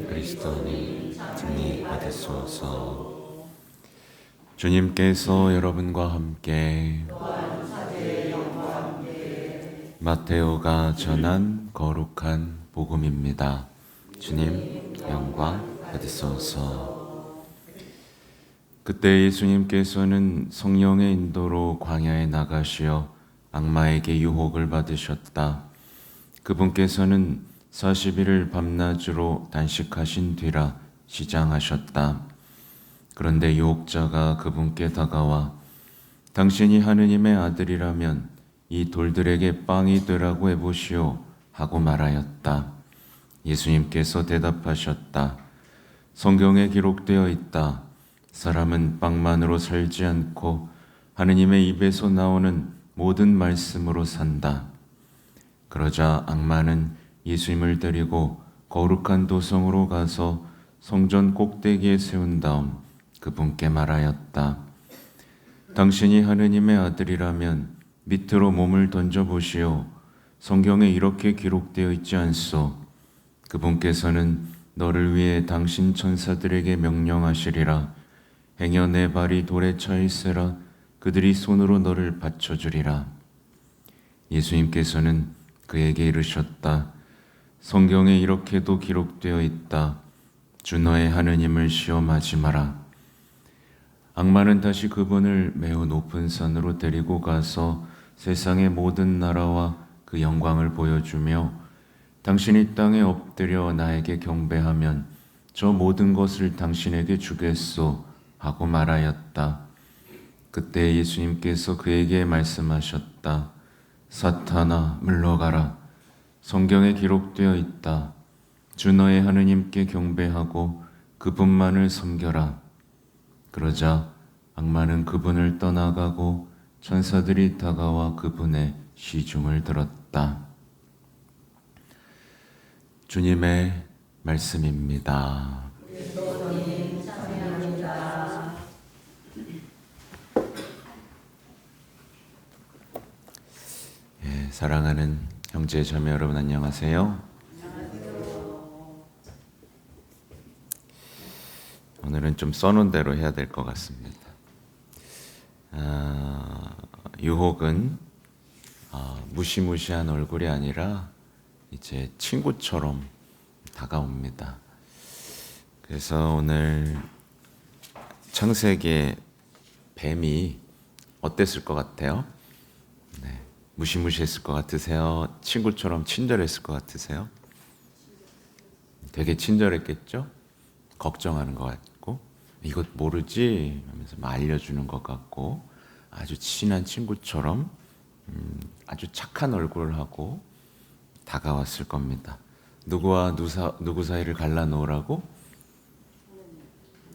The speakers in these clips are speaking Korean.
그리스도님 승리 받으소서. 주님께서 여러분과 함께 마테오가 전한 거룩한 복음입니다. 주님 영광 받으소서. 그때 예수님께서는 성령의 인도로 광야에 나가시어 악마에게 유혹을 받으셨다. 그분께서는 40일을 밤낮으로 단식하신 뒤라 시장하셨다. 그런데 유혹자가 그분께 다가와 당신이 하느님의 아들이라면 이 돌들에게 빵이 되라고 해보시오 하고 말하였다. 예수님께서 대답하셨다. 성경에 기록되어 있다. 사람은 빵만으로 살지 않고 하느님의 입에서 나오는 모든 말씀으로 산다. 그러자 악마는 예수님을 데리고 거룩한 도성으로 가서 성전 꼭대기에 세운 다음 그분께 말하였다. 당신이 하느님의 아들이라면 밑으로 몸을 던져보시오. 성경에 이렇게 기록되어 있지 않소. 그분께서는 너를 위해 당신 천사들에게 명령하시리라. 행여 내 발이 돌에 차 있으라. 그들이 손으로 너를 받쳐주리라. 예수님께서는 그에게 이르셨다. 성경에 이렇게도 기록되어 있다. 주 너의 하느님을 시험하지 마라. 악마는 다시 그분을 매우 높은 산으로 데리고 가서 세상의 모든 나라와 그 영광을 보여주며 당신이 땅에 엎드려 나에게 경배하면 저 모든 것을 당신에게 주겠소 하고 말하였다. 그때 예수님께서 그에게 말씀하셨다. 사탄아 물러가라. 성경에 기록되어 있다. 주 너의 하느님께 경배하고 그분만을 섬겨라. 그러자 악마는 그분을 떠나가고 천사들이 다가와 그분의 시중을 들었다. 주님의 말씀입니다. 그리스도님 찬양합니다. 사랑하는 형제 자매 여러분 안녕하세요. 오늘은 좀 써놓은 대로 해야 될 것 같습니다. 유혹은 무시무시한 얼굴이 아니라 이제 친구처럼 다가옵니다. 그래서 오늘 창세기의 뱀이 어땠을 것 같아요? 네. 무시무시했을 것 같으세요? 친구처럼 친절했을 것 같으세요? 되게 친절했겠죠? 걱정하는 것 같고 이것 모르지? 하면서 막 알려주는 것 같고 아주 친한 친구처럼 아주 착한 얼굴을 하고 다가왔을 겁니다. 누구와 누구 사이를 갈라놓으라고?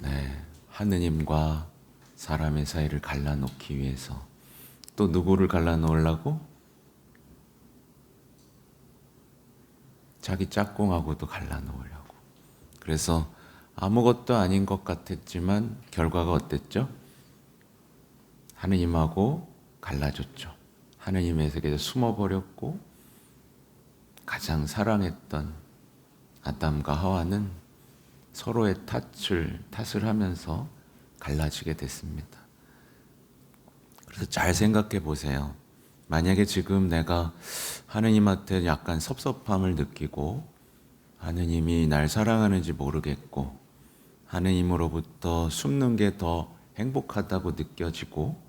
네, 하느님과 사람의 사이를 갈라놓기 위해서. 또 누구를 갈라놓으려고? 자기 짝꿍하고도 갈라놓으려고. 그래서 아무것도 아닌 것 같았지만 결과가 어땠죠? 하느님하고 갈라졌죠. 하느님에게서 숨어버렸고 가장 사랑했던 아담과 하와는 서로의 탓을 하면서 갈라지게 됐습니다. 그래서 잘 생각해 보세요. 만약에 지금 내가 하느님한테 약간 섭섭함을 느끼고 하느님이 날 사랑하는지 모르겠고 하느님으로부터 숨는 게 더 행복하다고 느껴지고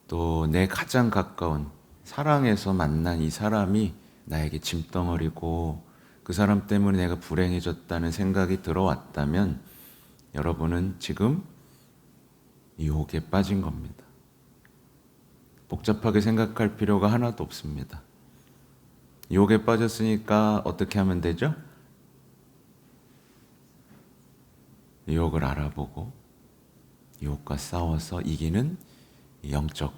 또 내 가장 가까운 사랑해서 만난 이 사람이 나에게 짐덩어리고 그 사람 때문에 내가 불행해졌다는 생각이 들어왔다면 여러분은 지금 유혹에 빠진 겁니다. 복잡하게 생각할 필요가 하나도 없습니다. 유혹에 빠졌으니까 어떻게 하면 되죠? 유혹을 알아보고 유혹과 싸워서 이기는 영적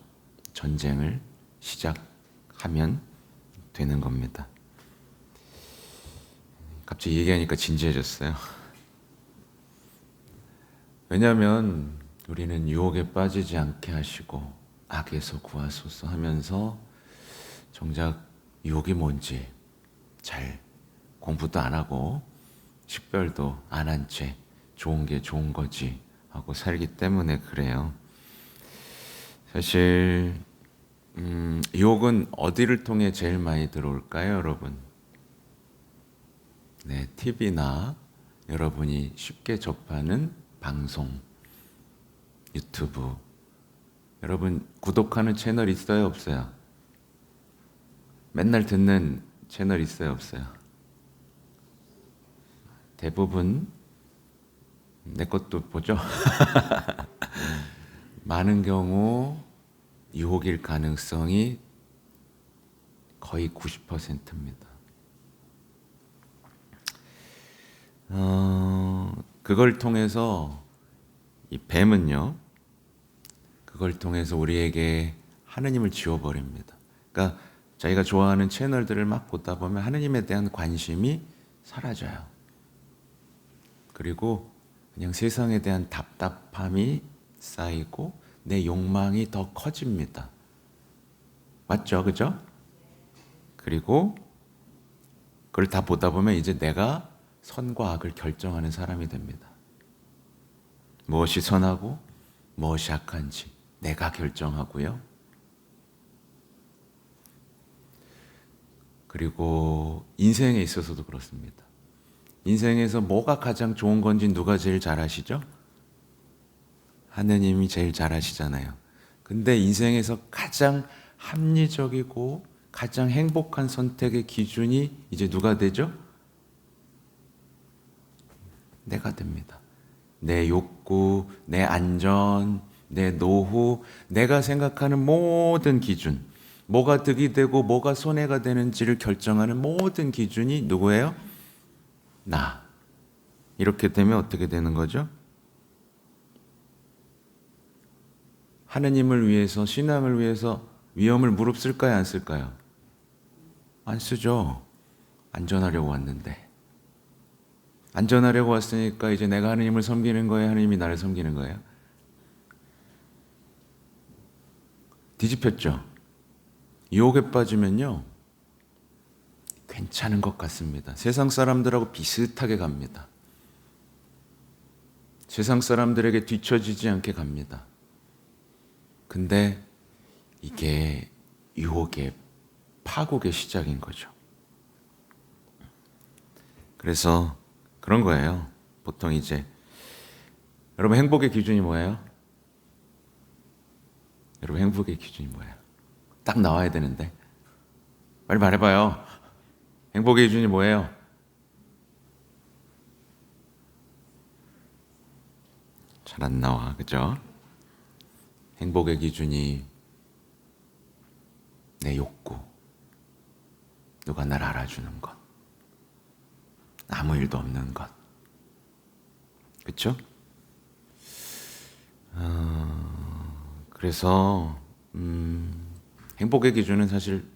전쟁을 시작하면 되는 겁니다. 갑자기 얘기하니까 진지해졌어요. 왜냐하면 우리는 유혹에 빠지지 않게 하시고 악에서 구하소서 하면서 정작 유혹이 뭔지 잘 공부도 안 하고 식별도 안 한 채 좋은 게 좋은 거지 하고 살기 때문에 그래요. 사실 유혹은 어디를 통해 제일 많이 들어올까요, 여러분? 네, TV나 여러분이 쉽게 접하는 방송, 유튜브. 여러분 구독하는 채널 있어요, 없어요? 맨날 듣는 채널 있어요, 없어요? 대부분 내 것도 보죠. 많은 경우 유혹일 가능성이 거의 90%입니다. 그걸 통해서 이 뱀은요, 그걸 통해서 우리에게 하느님을 지워버립니다. 그러니까 자기가 좋아하는 채널들을 막 보다 보면 하느님에 대한 관심이 사라져요. 그리고 그냥 세상에 대한 답답함이 쌓이고 내 욕망이 더 커집니다. 맞죠? 그죠? 그리고 그걸 다 보다 보면 이제 내가 선과 악을 결정하는 사람이 됩니다. 무엇이 선하고 무엇이 악한지 내가 결정하고요. 그리고 인생에 있어서도 그렇습니다. 인생에서 뭐가 가장 좋은 건지 누가 제일 잘 아시죠? 하느님이 제일 잘 아시잖아요. 근데 인생에서 가장 합리적이고 가장 행복한 선택의 기준이 이제 누가 되죠? 내가 됩니다. 내 욕구, 내 안전, 내 노후, 내가 생각하는 모든 기준, 뭐가 득이 되고 뭐가 손해가 되는지를 결정하는 모든 기준이 누구예요? 나. 이렇게 되면 어떻게 되는 거죠? 하느님을 위해서, 신앙을 위해서 위험을 무릅쓸까요, 안 쓸까요? 안 쓰죠. 안전하려고 왔는데. 안전하려고 왔으니까 이제 내가 하느님을 섬기는 거예요, 하느님이 나를 섬기는 거예요? 뒤집혔죠. 유혹에 빠지면요, 괜찮은 것 같습니다. 세상 사람들하고 비슷하게 갑니다. 세상 사람들에게 뒤처지지 않게 갑니다. 근데 이게 유혹의 파국의 시작인 거죠. 그래서 그런 거예요. 보통 이제 여러분 행복의 기준이 뭐예요? 여러분 행복의 기준이 뭐예요? 딱 나와야 되는데 빨리 말해봐요. 행복의 기준이 뭐예요? 잘 안 나와, 그죠? 행복의 기준이 내 욕구, 누가 날 알아주는 것, 아무 일도 없는 것, 그렇죠? 그래서 행복의 기준은 사실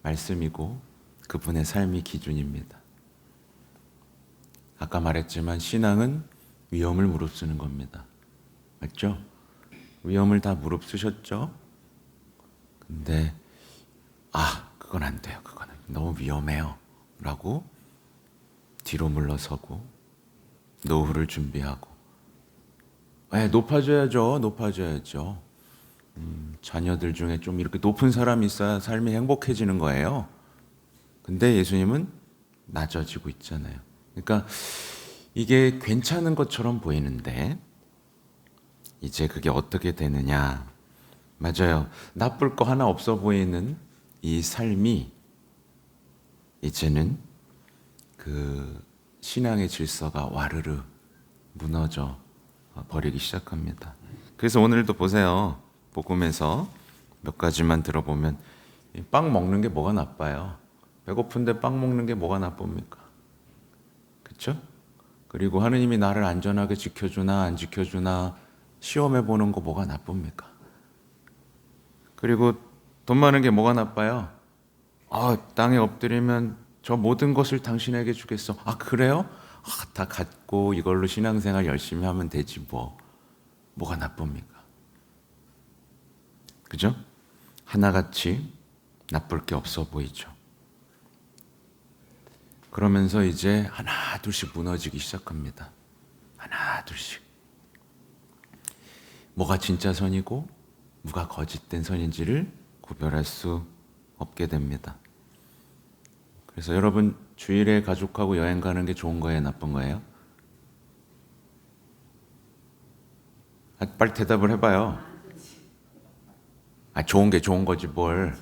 말씀이고 그분의 삶이 기준입니다. 아까 말했지만 신앙은 위험을 무릅쓰는 겁니다. 맞죠? 위험을 다 무릅쓰셨죠? 근데 그건 안 돼요. 그거는 너무 위험해요. 라고 뒤로 물러서고 노후를 준비하고 높아져야죠. 높아져야죠. 자녀들 중에 좀 이렇게 높은 사람이 있어야 삶이 행복해지는 거예요. 근데 예수님은 낮아지고 있잖아요. 그러니까 이게 괜찮은 것처럼 보이는데 이제 그게 어떻게 되느냐. 맞아요. 나쁠 거 하나 없어 보이는 이 삶이 이제는 그 신앙의 질서가 와르르 무너져 버리기 시작합니다. 그래서 오늘도 보세요. 복음에서 몇 가지만 들어보면 빵 먹는 게 뭐가 나빠요? 배고픈데 빵 먹는 게 뭐가 나쁩니까? 그렇죠? 그리고 하느님이 나를 안전하게 지켜주나 안 지켜주나 시험해 보는 거 뭐가 나쁩니까? 그리고 돈 많은 게 뭐가 나빠요? 땅에 엎드리면 저 모든 것을 당신에게 주겠어. 그래요? 다 갖고 이걸로 신앙생활 열심히 하면 되지 뭐. 뭐가 나쁩니까? 그죠? 하나같이 나쁠 게 없어 보이죠. 그러면서 이제 하나 둘씩 무너지기 시작합니다. 하나 둘씩. 뭐가 진짜 선이고 뭐가 거짓된 선인지를 구별할 수 없게 됩니다. 그래서 여러분 주일에 가족하고 여행 가는 게 좋은 거예요, 나쁜 거예요? 빨리 대답을 해봐요. 좋은 게 좋은 거지 뭘.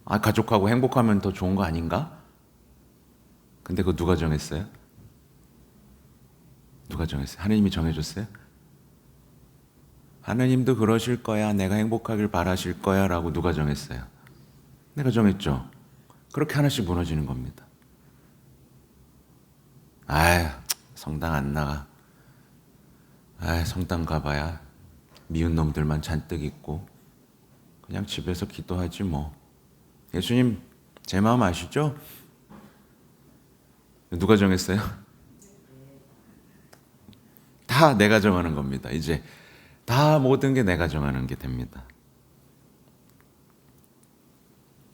가족하고 행복하면 더 좋은 거 아닌가? 근데 그거 누가 정했어요? 누가 정했어요? 하느님이 정해줬어요? 하느님도 그러실 거야, 내가 행복하길 바라실 거야 라고 누가 정했어요? 내가 정했죠. 그렇게 하나씩 무너지는 겁니다. 성당 안 나가. 성당 가봐야 미운 놈들만 잔뜩 있고 그냥 집에서 기도하지 뭐. 예수님 제 마음 아시죠? 누가 정했어요? 다 내가 정하는 겁니다. 이제 다 모든 게 내가 정하는 게 됩니다.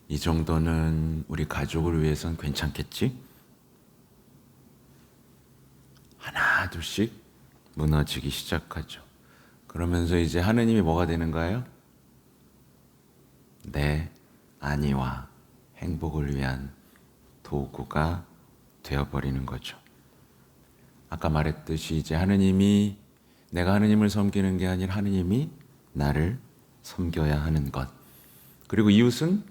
이 정도는 우리 가족을 위해선 괜찮겠지? 하나 둘씩 무너지기 시작하죠. 그러면서 이제 하느님이 뭐가 되는 거예요? 내 안위와 행복을 위한 도구가 되어버리는 거죠. 아까 말했듯이 이제 하느님이, 내가 하느님을 섬기는 게 아니라 하느님이 나를 섬겨야 하는 것. 그리고 이웃은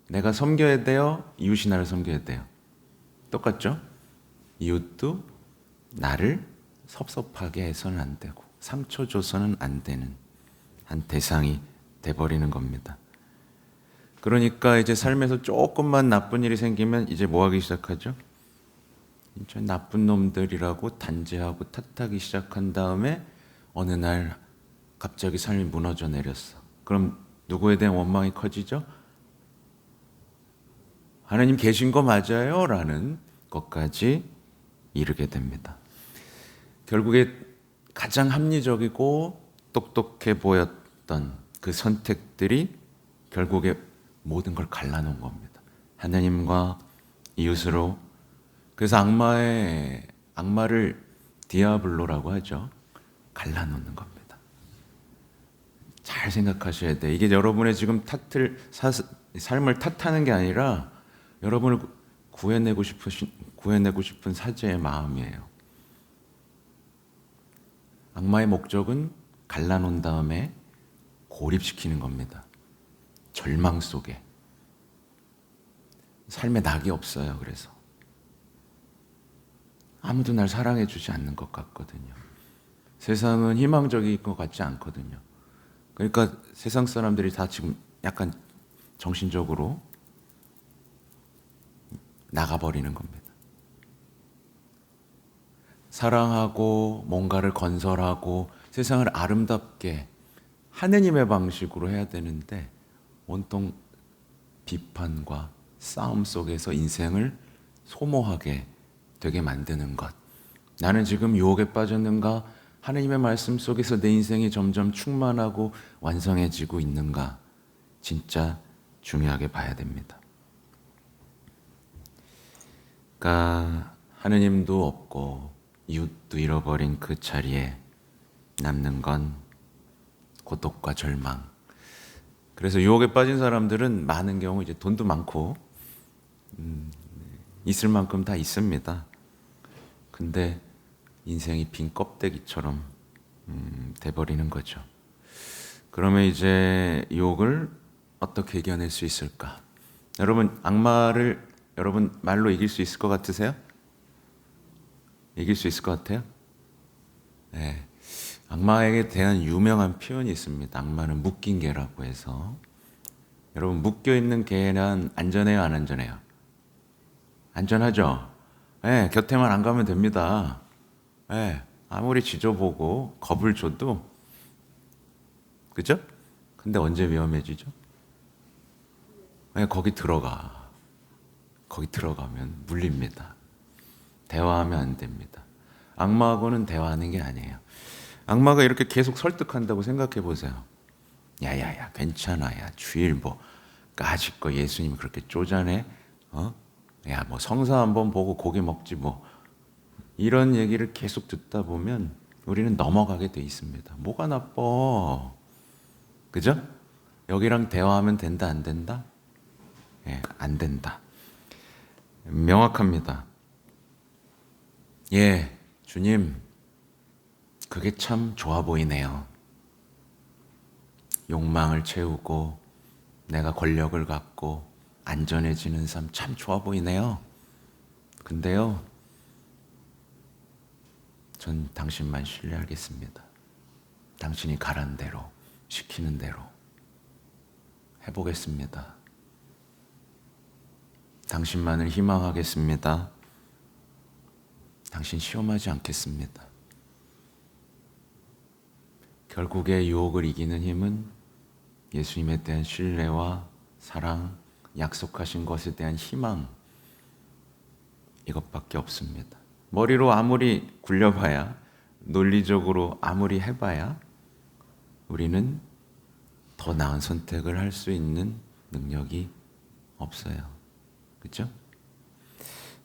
내가 섬겨야 돼요, 이웃이 나를 섬겨야 돼요. 똑같죠? 이웃도 나를 섭섭하게 해서는 안 되고 상처 줘서는 안 되는 한 대상이 돼버리는 겁니다. 그러니까 이제 삶에서 조금만 나쁜 일이 생기면 이제 뭐 하기 시작하죠? 이제 나쁜 놈들이라고 단죄하고 탓하기 시작한 다음에 어느 날 갑자기 삶이 무너져 내렸어. 그럼 누구에 대한 원망이 커지죠? 하나님 계신 거 맞아요? 라는 것까지 이르게 됩니다. 결국에 가장 합리적이고 똑똑해 보였던 그 선택들이 결국에 모든 걸 갈라놓은 겁니다. 하나님과 이웃으로. 그래서 악마를 디아블로라고 하죠. 갈라놓는 겁니다. 잘 생각하셔야 돼. 이게 여러분의 지금 삶을 탓하는 게 아니라 여러분을 구해내고 싶은 사제의 마음이에요. 악마의 목적은 갈라놓은 다음에 고립시키는 겁니다. 절망 속에. 삶에 낙이 없어요. 그래서 아무도 날 사랑해 주지 않는 것 같거든요. 세상은 희망적인 것 같지 않거든요. 그러니까 세상 사람들이 다 지금 약간 정신적으로 나가버리는 겁니다. 사랑하고 뭔가를 건설하고 세상을 아름답게 하느님의 방식으로 해야 되는데 온통 비판과 싸움 속에서 인생을 소모하게 되게 만드는 것. 나는 지금 유혹에 빠졌는가? 하느님의 말씀 속에서 내 인생이 점점 충만하고 완성해지고 있는가? 진짜 중요하게 봐야 됩니다. 그러니까 하느님도 없고 이웃도 잃어버린 그 자리에 남는 건 고독과 절망. 그래서 유혹에 빠진 사람들은 많은 경우 이제 돈도 많고 있을 만큼 다 있습니다. 근데 인생이 빈 껍데기처럼 돼버리는 거죠. 그러면 이제 유혹을 어떻게 이겨낼 수 있을까? 여러분, 악마를 여러분 말로 이길 수 있을 것 같으세요? 이길 수 있을 것 같아요? 네. 악마에게 대한 유명한 표현이 있습니다. 악마는 묶인 개라고 해서. 여러분, 묶여있는 개는 안전해요, 안 안전해요? 안전하죠? 네, 곁에만 안 가면 됩니다. 네, 아무리 지져보고 겁을 줘도, 그죠? 근데 언제 위험해지죠? 네, 거기 들어가면 물립니다. 대화하면 안 됩니다. 악마하고는 대화하는 게 아니에요. 악마가 이렇게 계속 설득한다고 생각해 보세요. 야야야, 괜찮아. 야, 주일 뭐 까짓 거 예수님이 그렇게 쪼잔해? 야, 뭐 성사 한번 보고 고기 먹지 뭐. 이런 얘기를 계속 듣다 보면 우리는 넘어가게 돼 있습니다. 뭐가 나빠? 그죠? 여기랑 대화하면 된다, 안 된다? 예, 안 된다. 명확합니다. 예, 주님, 그게 참 좋아 보이네요. 욕망을 채우고 내가 권력을 갖고 안전해지는 삶 참 좋아 보이네요. 근데요, 전 당신만 신뢰하겠습니다. 당신이 가란 대로, 시키는 대로 해보겠습니다. 당신만을 희망하겠습니다. 당신 시험하지 않겠습니다. 결국에 유혹을 이기는 힘은 예수님에 대한 신뢰와 사랑, 약속하신 것에 대한 희망, 이것밖에 없습니다. 머리로 아무리 굴려봐야, 논리적으로 아무리 해봐야 우리는 더 나은 선택을 할 수 있는 능력이 없어요. 그렇죠?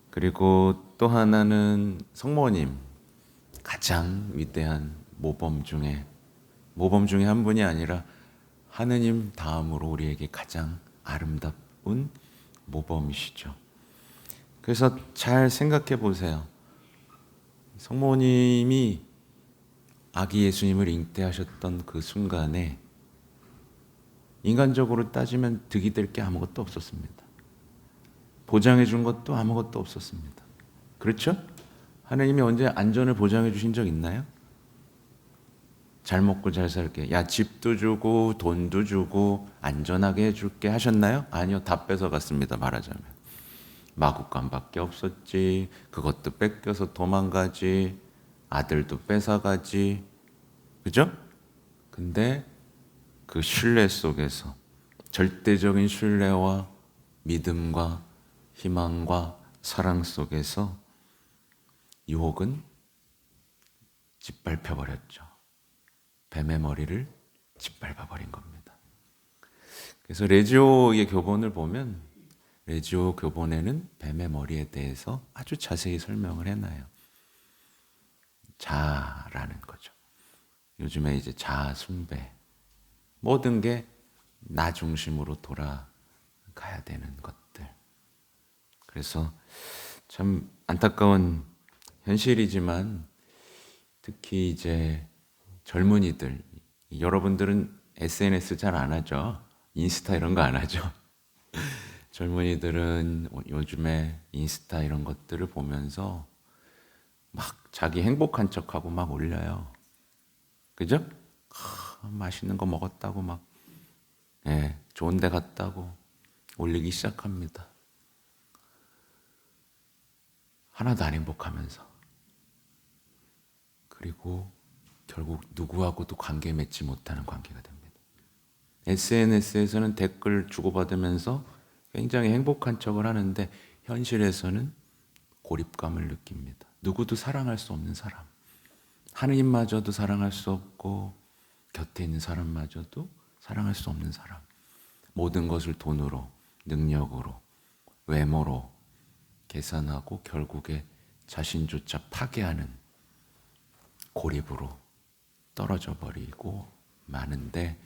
그리고 또 하나는 성모님, 가장 위대한 모범 중에 한 분이 아니라 하느님 다음으로 우리에게 가장 아름다운 모범이시죠. 그래서 잘 생각해 보세요. 성모님이 아기 예수님을 잉태하셨던 그 순간에 인간적으로 따지면 득이 될 게 아무것도 없었습니다. 보장해 준 것도 아무것도 없었습니다. 그렇죠? 하나님이 언제 안전을 보장해 주신 적 있나요? 잘 먹고 잘 살게. 야, 집도 주고 돈도 주고 안전하게 해줄게 하셨나요? 아니요. 다 뺏어갔습니다. 말하자면. 마구간밖에 없었지. 그것도 뺏겨서 도망가지. 아들도 뺏어가지. 그죠? 근데 그 신뢰 속에서 절대적인 신뢰와 믿음과 희망과 사랑 속에서 유혹은 짓밟혀 버렸죠. 뱀의 머리를 짓밟아 버린 겁니다. 그래서 레지오의 교본을 보면 레지오 교본에는 뱀의 머리에 대해서 아주 자세히 설명을 해놔요. 자라는 거죠. 요즘에 이제 자아 숭배, 모든 게 나 중심으로 돌아가야 되는 것들. 그래서 참 안타까운 현실이지만 특히 이제 젊은이들, 여러분들은 SNS 잘 안 하죠? 인스타 이런 거 안 하죠? 젊은이들은 요즘에 인스타 이런 것들을 보면서 막 자기 행복한 척하고 막 올려요. 그죠? 맛있는 거 먹었다고 막, 예, 좋은 데 갔다고 올리기 시작합니다. 하나도 안 행복하면서. 그리고 결국 누구하고도 관계 맺지 못하는 관계가 됩니다. SNS에서는 댓글 주고받으면서 굉장히 행복한 척을 하는데 현실에서는 고립감을 느낍니다. 누구도 사랑할 수 없는 사람. 하느님마저도 사랑할 수 없고 곁에 있는 사람마저도 사랑할 수 없는 사람. 모든 것을 돈으로, 능력으로, 외모로 계산하고 결국에 자신조차 파괴하는 고립으로 떨어져 버리고 마는데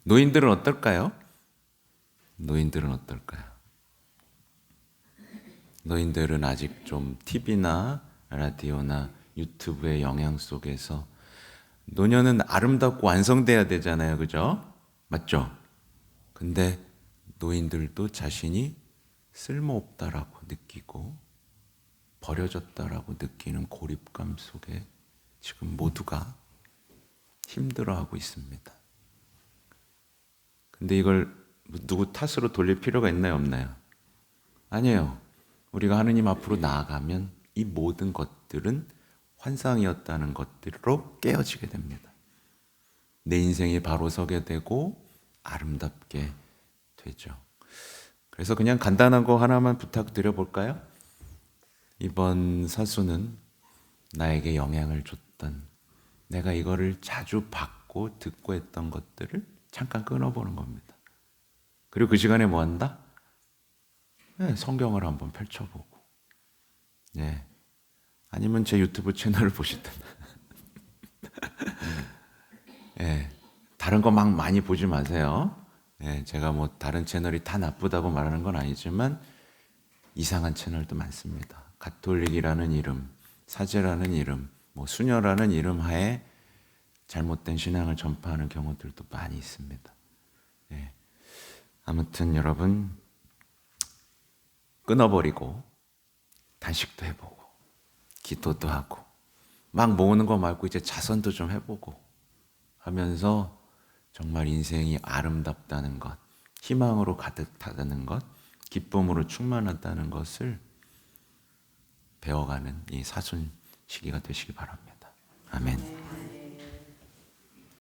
노인들은 어떨까요? 노인들은 어떨까요? 노인들은 아직 좀 TV나 라디오나 유튜브의 영향 속에서 노년은 아름답고 완성돼야 되잖아요. 그죠? 맞죠? 근데 노인들도 자신이 쓸모없다라고 느끼고 버려졌다라고 느끼는 고립감 속에 지금 모두가 힘들어하고 있습니다. 근데 이걸 누구 탓으로 돌릴 필요가 있나요? 없나요? 아니에요. 우리가 하느님 앞으로 나아가면 이 모든 것들은 환상이었다는 것들로 깨어지게 됩니다. 내 인생이 바로 서게 되고 아름답게 되죠. 그래서 그냥 간단한 거 하나만 부탁드려 볼까요? 이번 사수는 나에게 영향을 줬던, 내가 이거를 자주 받고 듣고 했던 것들을 잠깐 끊어보는 겁니다. 그리고 그 시간에 뭐 한다? 네, 성경을 한번 펼쳐보고, 네. 아니면 제 유튜브 채널을 보시든, 네. 다른 거 막 많이 보지 마세요. 네, 제가 뭐 다른 채널이 다 나쁘다고 말하는 건 아니지만 이상한 채널도 많습니다. 가톨릭이라는 이름, 사제라는 이름, 뭐 수녀라는 이름 하에 잘못된 신앙을 전파하는 경우들도 많이 있습니다. 네. 아무튼 여러분 끊어버리고 단식도 해보고 기도도 하고 막 모으는 거 말고 이제 자선도 좀 해보고 하면서 정말 인생이 아름답다는 것, 희망으로 가득하다는 것, 기쁨으로 충만하다는 것을 배워가는 이 사순 시기가 되시기 바랍니다. 아멘.